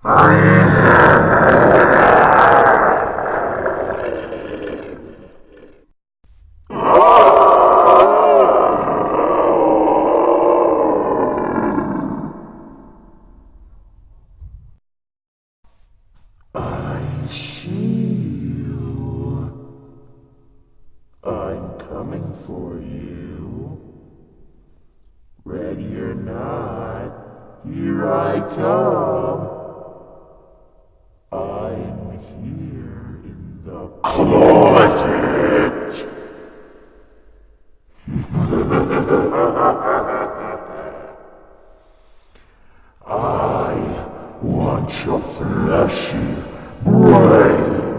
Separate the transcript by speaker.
Speaker 1: I see you. I'm coming for you. Ready or not, here I come. I'm here in the closet. I want your fleshy brain.